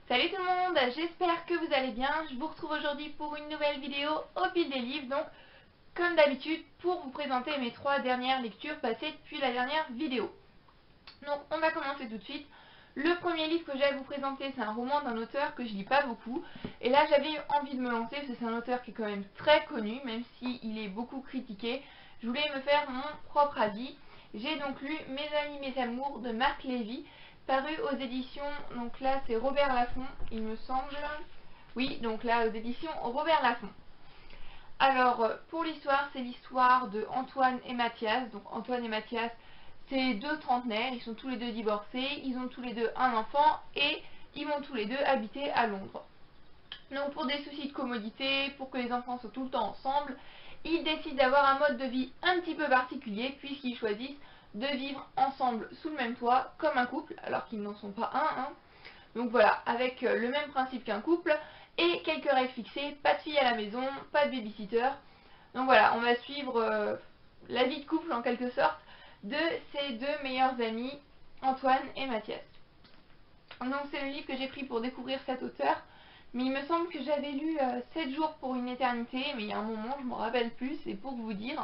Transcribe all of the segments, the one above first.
Salut tout le monde, j'espère que vous allez bien. Je vous retrouve aujourd'hui pour une nouvelle vidéo au fil des livres. Donc, comme d'habitude, pour vous présenter mes 3 dernières lectures passées depuis la dernière vidéo. Donc, on va commencer tout de suite. Le premier livre que j'ai à vous présenter, c'est un roman d'un auteur que je lis pas beaucoup. Et là, j'avais eu envie de me lancer parce que c'est un auteur qui est quand même très connu, même s'il est beaucoup critiqué. Je voulais me faire mon propre avis. J'ai donc lu Mes amis, mes amours de Marc Lévy, paru aux éditions, donc là c'est Robert Laffont, il me semble. Oui, donc là aux éditions Robert Laffont. Alors, pour l'histoire, c'est l'histoire de Antoine et Mathias. Donc Antoine et Mathias, c'est deux trentenaires, ils sont tous les deux divorcés, ils ont tous les deux un enfant et ils vont tous les deux habiter à Londres. Donc pour des soucis de commodité, pour que les enfants soient tout le temps ensemble, ils décident d'avoir un mode de vie un petit peu particulier puisqu'ils choisissent de vivre ensemble sous le même toit comme un couple, alors qu'ils n'en sont pas un. Donc voilà, avec le même principe qu'un couple et quelques règles fixées, pas de filles à la maison, pas de babysitter. Donc voilà, on va suivre la vie de couple en quelque sorte de ces deux meilleurs amis, Antoine et Mathias. Donc c'est le livre que j'ai pris pour découvrir cet auteur. Mais il me semble que j'avais lu 7 jours pour une éternité, mais il y a un moment, je m'en rappelle plus, c'est pour vous dire.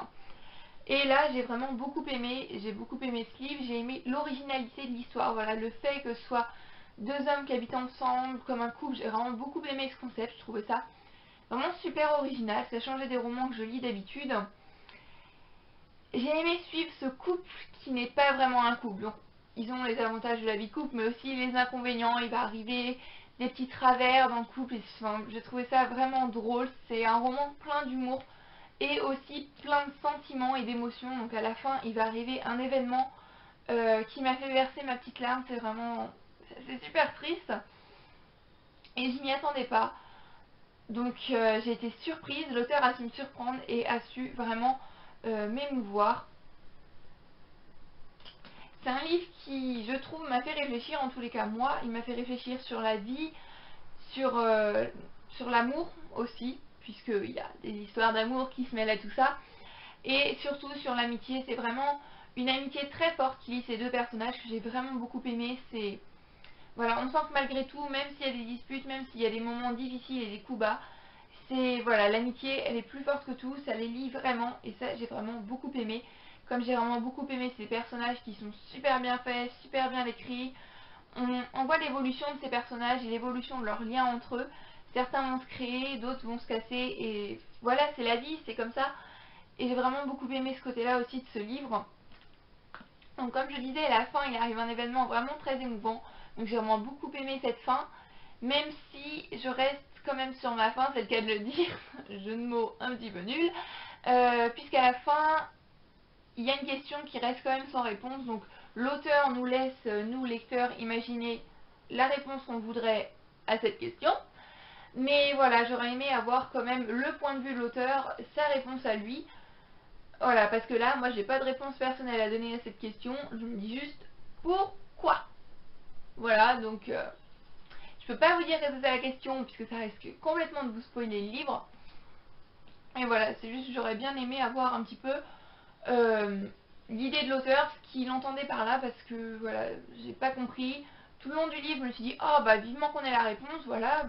Et là, j'ai vraiment beaucoup aimé ce livre, j'ai aimé l'originalité de l'histoire, voilà, le fait que ce soit deux hommes qui habitent ensemble comme un couple, j'ai vraiment beaucoup aimé ce concept, je trouvais ça vraiment super original, ça changeait des romans que je lis d'habitude. J'ai aimé suivre ce couple qui n'est pas vraiment un couple, donc ils ont les avantages de la vie de couple, mais aussi les inconvénients, il va arriver des petits travers dans le couple, enfin, j'ai trouvé ça vraiment drôle, c'est un roman plein d'humour et aussi plein de sentiments et d'émotions, donc à la fin il va arriver un événement qui m'a fait verser ma petite larme, c'est super triste et je m'y attendais pas, donc j'ai été surprise, l'auteur a su me surprendre et a su vraiment m'émouvoir. C'est un livre qui, je trouve, m'a fait réfléchir, en tous les cas moi, il m'a fait réfléchir sur la vie, sur l'amour aussi, puisqu'il y a des histoires d'amour qui se mêlent à tout ça, et surtout sur l'amitié. C'est vraiment une amitié très forte qui lie ces deux personnages que j'ai vraiment beaucoup aimé. C'est voilà, on sent que malgré tout, même s'il y a des disputes, même s'il y a des moments difficiles et des coups bas, c'est voilà, l'amitié, elle est plus forte que tout, ça les lie vraiment, et ça j'ai vraiment beaucoup aimé. Comme j'ai vraiment beaucoup aimé ces personnages qui sont super bien faits, super bien écrits, on voit l'évolution de ces personnages et l'évolution de leurs liens entre eux. Certains vont se créer, d'autres vont se casser, et voilà, c'est la vie, c'est comme ça. Et j'ai vraiment beaucoup aimé ce côté-là aussi de ce livre. Donc comme je disais, à la fin, il arrive un événement vraiment très émouvant. Donc j'ai vraiment beaucoup aimé cette fin, même si je reste quand même sur ma fin, c'est le cas de le dire, jeu de mots un petit peu nul, puisqu'à la fin, il y a une question qui reste quand même sans réponse. Donc l'auteur nous laisse, nous lecteurs, imaginer la réponse qu'on voudrait à cette question. Mais voilà, j'aurais aimé avoir quand même le point de vue de l'auteur, sa réponse à lui. Voilà, parce que là, moi, j'ai pas de réponse personnelle à donner à cette question. Je me dis juste pourquoi. Voilà, donc je peux pas vous dire répondre à la question puisque ça risque complètement de vous spoiler le livre. Et voilà, c'est juste que j'aurais bien aimé avoir un petit peu l'idée de l'auteur, ce qu'il entendait par là, parce que voilà, j'ai pas compris. Tout le long du livre, je me suis dit, oh bah vivement qu'on ait la réponse, voilà.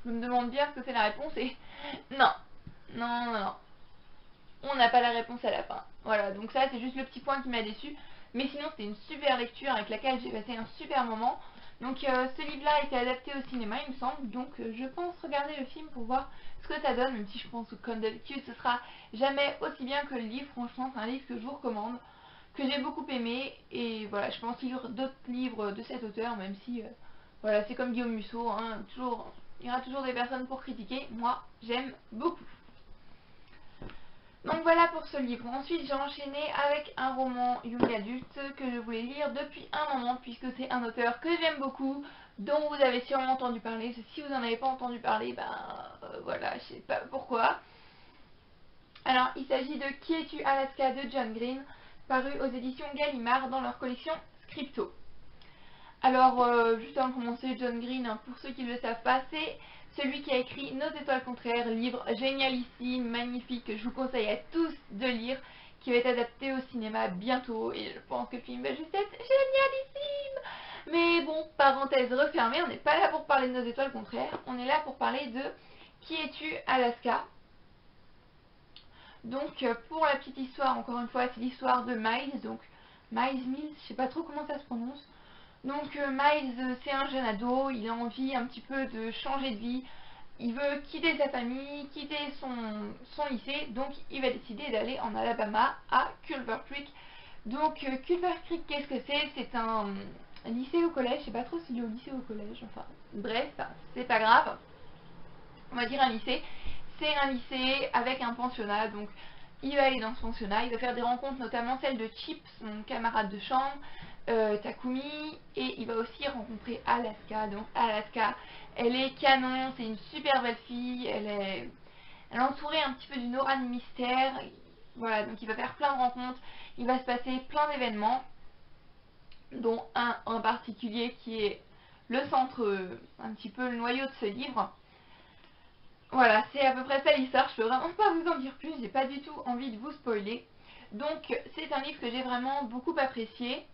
Je me demande bien ce que c'est la réponse et non, non, non, non. On n'a pas la réponse à la fin. Voilà, donc ça c'est juste le petit point qui m'a déçu. Mais sinon c'était une super lecture avec laquelle j'ai passé un super moment. Donc ce livre-là a été adapté au cinéma il me semble. Donc je pense regarder le film pour voir ce que ça donne. Même si je pense que comme d'habitude ce sera jamais aussi bien que le livre. Franchement c'est un livre que je vous recommande, que j'ai beaucoup aimé. Et voilà, je pense lire d'autres livres de cet auteur, même si voilà, c'est comme Guillaume Musso, hein, toujours, il y aura toujours des personnes pour critiquer. Moi j'aime beaucoup. Donc voilà pour ce livre. Ensuite j'ai enchaîné avec un roman young adulte que je voulais lire depuis un moment puisque c'est un auteur que j'aime beaucoup, dont vous avez sûrement entendu parler. Si vous n'en avez pas entendu parler, voilà, je sais pas pourquoi. Alors il s'agit de Qui es-tu Alaska de John Green, paru aux éditions Gallimard dans leur collection Scripto. Alors, juste avant de commencer, John Green, hein, pour ceux qui ne le savent pas, c'est celui qui a écrit Nos étoiles contraires, livre génialissime, magnifique, que je vous conseille à tous de lire, qui va être adapté au cinéma bientôt, et je pense que le film va juste être génialissime. Mais bon, parenthèse refermée, on n'est pas là pour parler de nos étoiles contraires, on est là pour parler de Qui es-tu Alaska. Donc pour la petite histoire, encore une fois, c'est l'histoire de Miles, donc Mills, je sais pas trop comment ça se prononce. Donc Miles, c'est un jeune ado, il a envie un petit peu de changer de vie, il veut quitter sa famille, quitter son lycée, donc il va décider d'aller en Alabama à Culver Creek. Donc Culver Creek, qu'est-ce que c'est? C'est un lycée au collège, je sais pas trop s'il est au lycée ou au collège, enfin bref, c'est pas grave, on va dire un lycée. C'est un lycée avec un pensionnat, donc il va aller dans ce pensionnat, il va faire des rencontres, notamment celle de Chip, son camarade de chambre, Takumi, et il va aussi rencontrer Alaska. Donc Alaska, elle est canon, c'est une super belle fille, elle est entourée un petit peu d'une aura de mystère. Voilà, donc il va faire plein de rencontres, il va se passer plein d'événements, dont un en particulier qui est le centre, un petit peu le noyau de ce livre. Voilà, c'est à peu près ça l'histoire, je peux vraiment pas vous en dire plus, j'ai pas du tout envie de vous spoiler. Donc c'est un livre que j'ai vraiment beaucoup apprécié.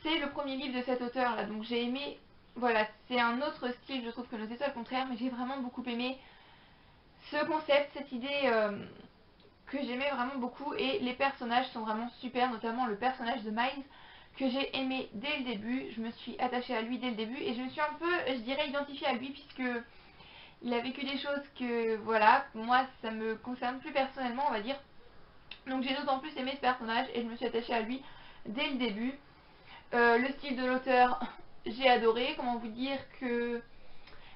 C'est le premier livre de cet auteur là, donc j'ai aimé, voilà, c'est un autre style je trouve que Nos étoiles contraires, mais j'ai vraiment beaucoup aimé ce concept, cette idée que j'aimais vraiment beaucoup, et les personnages sont vraiment super, notamment le personnage de Miles que j'ai aimé dès le début, je me suis attachée à lui dès le début et je me suis un peu, je dirais, identifiée à lui puisque il a vécu des choses que, voilà, moi ça me concerne plus personnellement on va dire, donc j'ai d'autant plus aimé ce personnage et je me suis attachée à lui dès le début. Le style de l'auteur, j'ai adoré, comment vous dire que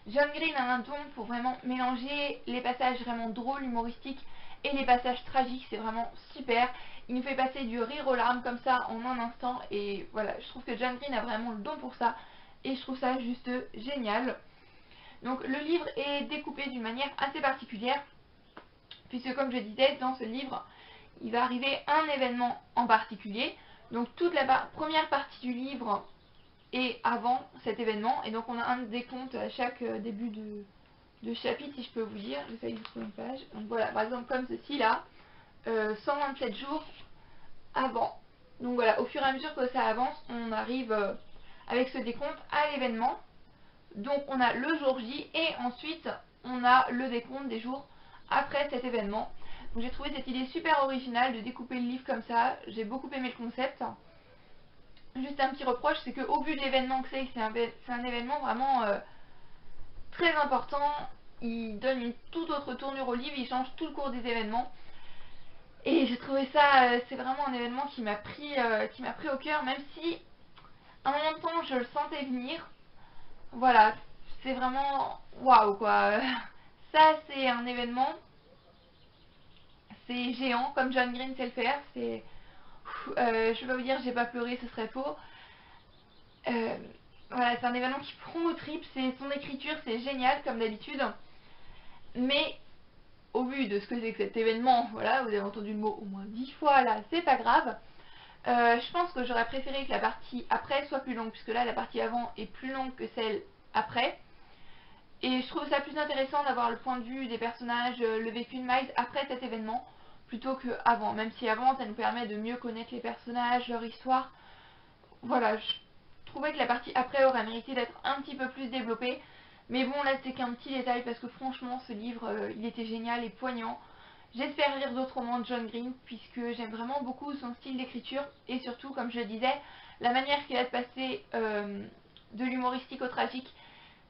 John Green a un don pour vraiment mélanger les passages vraiment drôles, humoristiques et les passages tragiques, c'est vraiment super. Il nous fait passer du rire aux larmes comme ça en un instant et voilà, je trouve que John Green a vraiment le don pour ça et je trouve ça juste génial. Donc le livre est découpé d'une manière assez particulière puisque comme je disais, dans ce livre, il va arriver un événement en particulier. Donc toute la première partie du livre est avant cet événement et donc on a un décompte à chaque début de chapitre, si je peux vous dire. J'essaye de trouver une page. Donc voilà, par exemple comme ceci là, 127 jours avant. Donc voilà, au fur et à mesure que ça avance, on arrive avec ce décompte à l'événement. Donc on a le jour J et ensuite on a le décompte des jours après cet événement. Donc j'ai trouvé cette idée super originale de découper le livre comme ça, j'ai beaucoup aimé le concept. Juste un petit reproche, c'est qu'au vu de l'événement que c'est un événement vraiment très important, il donne une toute autre tournure au livre, il change tout le cours des événements. Et j'ai trouvé ça, c'est vraiment un événement qui m'a pris au cœur, même si en même temps je le sentais venir. Voilà, c'est vraiment waouh quoi. Ça c'est un événement, c'est géant comme John Green sait le faire. C'est, je vais pas vous dire j'ai pas pleuré, ce serait faux. Euh, voilà, c'est un événement qui prend aux tripes, c'est son écriture, c'est génial comme d'habitude. Mais au vu de ce que c'est que cet événement, voilà, vous avez entendu le mot au moins 10 fois là, c'est pas grave. Je pense que j'aurais préféré que la partie après soit plus longue, puisque là la partie avant est plus longue que celle après. Et je trouve ça plus intéressant d'avoir le point de vue des personnages, le vécu de Miles après cet événement, plutôt que avant. Même si avant ça nous permet de mieux connaître les personnages, leur histoire. Voilà, je trouvais que la partie après aurait mérité d'être un petit peu plus développée. Mais bon, là c'est qu'un petit détail parce que franchement ce livre il était génial et poignant. J'espère lire d'autres romans de John Green puisque j'aime vraiment beaucoup son style d'écriture et surtout, comme je le disais, la manière qu'il a de passer de l'humoristique au tragique.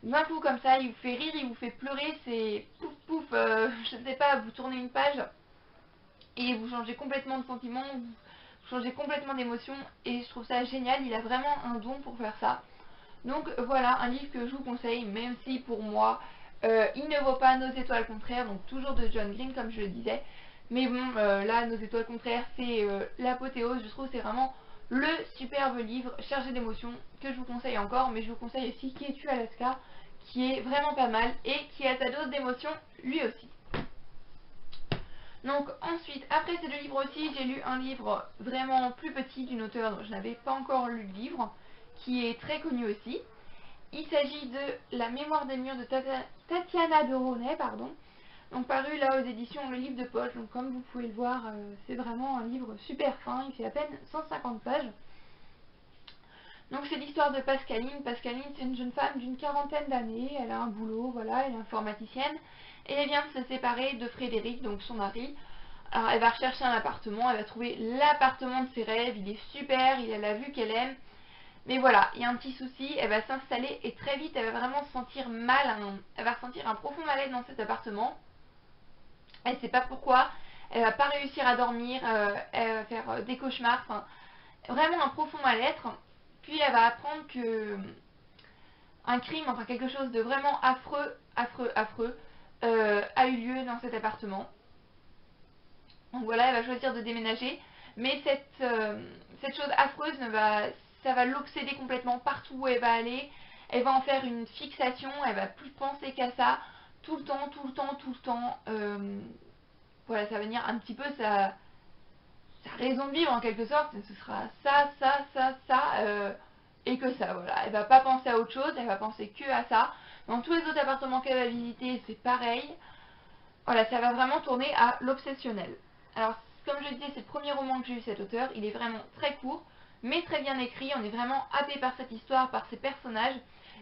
D'un coup comme ça, il vous fait rire, il vous fait pleurer, c'est pouf pouf, je ne sais pas, vous tournez une page et vous changez complètement de sentiment, vous changez complètement d'émotion et je trouve ça génial, il a vraiment un don pour faire ça. Donc voilà, un livre que je vous conseille, même si pour moi, il ne vaut pas Nos étoiles contraires, donc toujours de John Green comme je le disais. Mais bon, là, Nos étoiles contraires, c'est l'apothéose, je trouve c'est vraiment le superbe livre chargé d'émotions que je vous conseille encore, mais je vous conseille aussi Qui es-tu Alaska, qui est vraiment pas mal et qui a sa dose d'émotion lui aussi. Donc ensuite, après ces deux livres aussi, j'ai lu un livre vraiment plus petit d'une auteure dont je n'avais pas encore lu le livre, qui est très connu aussi. Il s'agit de La mémoire des murs de Tatiana de Ronay, pardon. Donc paru là aux éditions Le Livre de Poche. Donc comme vous pouvez le voir, c'est vraiment un livre super fin, il fait à peine 150 pages. Donc c'est l'histoire de Pascaline. Pascaline, c'est une jeune femme d'une quarantaine d'années, elle a un boulot, voilà, elle est informaticienne, et elle vient de se séparer de Frédéric, donc son mari. Alors elle va rechercher un appartement, elle va trouver l'appartement de ses rêves, il est super, il a la vue qu'elle aime, mais voilà, il y a un petit souci, elle va s'installer et très vite elle va vraiment se sentir mal, elle va ressentir un profond mal-être dans cet appartement, elle ne sait pas pourquoi, elle va pas réussir à dormir, elle va faire des cauchemars, enfin vraiment un profond mal-être. Puis elle va apprendre que un crime, enfin quelque chose de vraiment affreux, affreux, a eu lieu dans cet appartement. Donc voilà, elle va choisir de déménager, mais cette chose affreuse ça va l'obséder complètement partout où elle va aller. Elle va en faire une fixation, elle va plus penser qu'à ça, tout le temps, tout le temps, tout le temps. Voilà, ça va venir un petit peu sa raison de vivre en quelque sorte, ce sera ça, et que ça, voilà. Elle va pas penser à autre chose, elle va penser que à ça. Dans tous les autres appartements qu'elle va visiter, c'est pareil. Voilà, ça va vraiment tourner à l'obsessionnel. Alors, comme je disais, c'est le premier roman que j'ai eu cet auteur, il est vraiment très court, mais très bien écrit, on est vraiment happé par cette histoire, par ses personnages.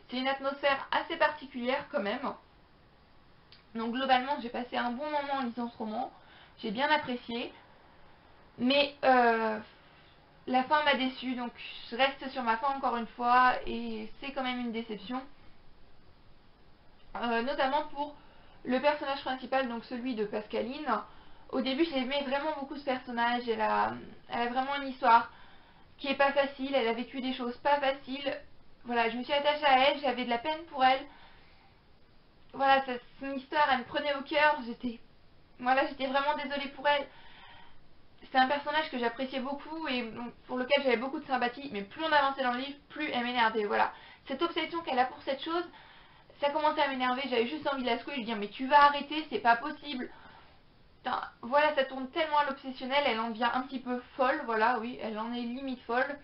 C'est une atmosphère assez particulière quand même. Donc globalement, j'ai passé un bon moment en lisant ce roman, j'ai bien apprécié. Mais la fin m'a déçue, donc je reste sur ma fin encore une fois, et c'est quand même une déception. Notamment pour le personnage principal, donc celui de Pascaline. Au début, j'aimais vraiment beaucoup ce personnage, elle a vraiment une histoire qui est pas facile, elle a vécu des choses pas faciles. Voilà, je me suis attachée à elle, j'avais de la peine pour elle. Voilà, son histoire, elle me prenait au cœur, j'étais vraiment désolée pour elle. C'est un personnage que j'appréciais beaucoup et pour lequel j'avais beaucoup de sympathie, mais plus on avançait dans le livre, plus elle m'énervait. Voilà. Cette obsession qu'elle a pour cette chose, ça commençait à m'énerver, j'avais juste envie de la secouer et de dire mais tu vas arrêter, c'est pas possible. Putain, voilà, ça tourne tellement à l'obsessionnel, elle en devient un petit peu folle, voilà, oui, elle en est limite folle.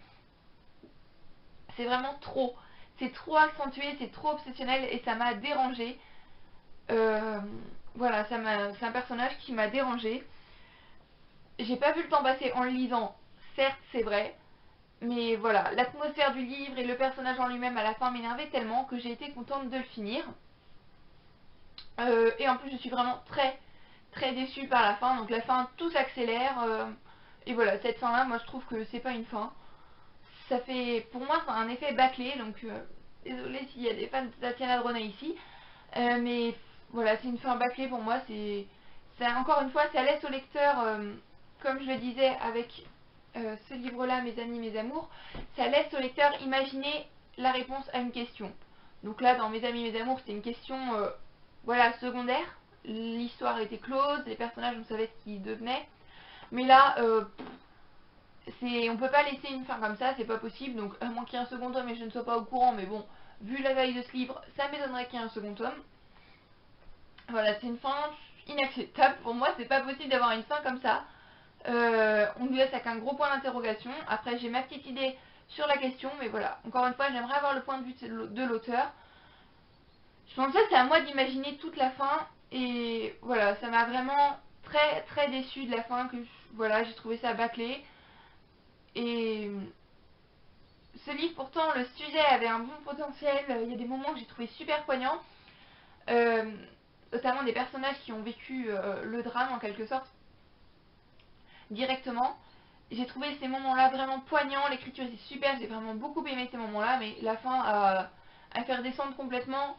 C'est vraiment trop. C'est trop accentué, c'est trop obsessionnel et ça m'a dérangé. Voilà, c'est un personnage qui m'a dérangé. J'ai pas vu le temps passer en le lisant, certes c'est vrai, mais voilà, l'atmosphère du livre et le personnage en lui-même à la fin m'énervaient tellement que j'ai été contente de le finir. Et en plus je suis vraiment très très déçue par la fin, donc la fin tout s'accélère. Et voilà, cette fin là, moi je trouve que c'est pas une fin. Ça fait, pour moi, c'est un effet bâclé, donc désolée s'il y a des fans de Tatiana Droney ici. Mais voilà, c'est une fin bâclée pour moi, encore une fois, ça laisse au lecteur, comme je le disais avec ce livre-là, Mes amis, mes amours, ça laisse au lecteur imaginer la réponse à une question. Donc là, dans Mes amis, mes amours, c'était une question voilà, secondaire. L'histoire était close, les personnages, on savait ce qu'ils devenaient. Mais là, on peut pas laisser une fin comme ça, c'est pas possible. Donc, à moins qu'il y ait un second tome et je ne sois pas au courant, mais bon, vu la taille de ce livre, ça m'étonnerait qu'il y ait un second tome. Voilà, c'est une fin inacceptable. Pour moi, c'est pas possible d'avoir une fin comme ça. On nous laisse avec un gros point d'interrogation. Après, j'ai ma petite idée sur la question, mais voilà. Encore une fois, j'aimerais avoir le point de vue de l'auteur. Je pense que c'est à moi d'imaginer toute la fin. Et voilà, ça m'a vraiment très très déçue de la fin. Voilà, j'ai trouvé ça bâclé. Et ce livre, pourtant, le sujet avait un bon potentiel. Il y a des moments que j'ai trouvé super poignants. Euh, Notamment des personnages qui ont vécu le drame en quelque sorte directement. J'ai trouvé ces moments-là vraiment poignants, l'écriture était super, j'ai vraiment beaucoup aimé ces moments-là, mais la fin à faire descendre complètement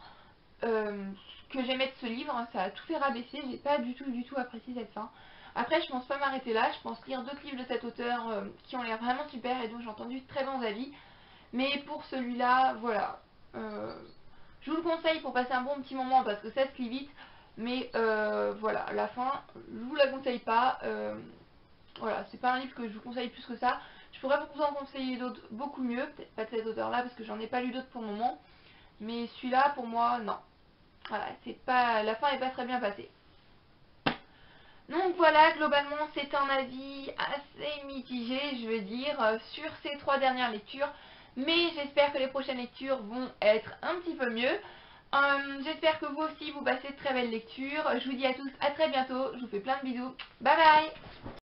ce que j'aimais de ce livre, ça a tout fait rabaisser, j'ai pas du tout apprécié cette fin. Après, je pense pas m'arrêter là, je pense lire d'autres livres de cet auteur qui ont l'air vraiment super et dont j'ai entendu de très bons avis. Mais pour celui-là, voilà. Je vous le conseille pour passer un bon petit moment parce que ça se lit vite. Mais voilà, la fin, je vous la conseille pas. Voilà, c'est pas un livre que je vous conseille plus que ça. Je pourrais vous en conseiller d'autres beaucoup mieux, peut-être pas de cet auteur-là parce que j'en ai pas lu d'autres pour le moment. Mais celui-là, pour moi, non. Voilà, la fin est pas très bien passée. Donc voilà, globalement, c'est un avis assez mitigé, je veux dire, sur ces 3 dernières lectures. Mais j'espère que les prochaines lectures vont être un petit peu mieux. J'espère que vous aussi, vous passez de très belles lectures. Je vous dis à tous à très bientôt. Je vous fais plein de bisous. Bye bye!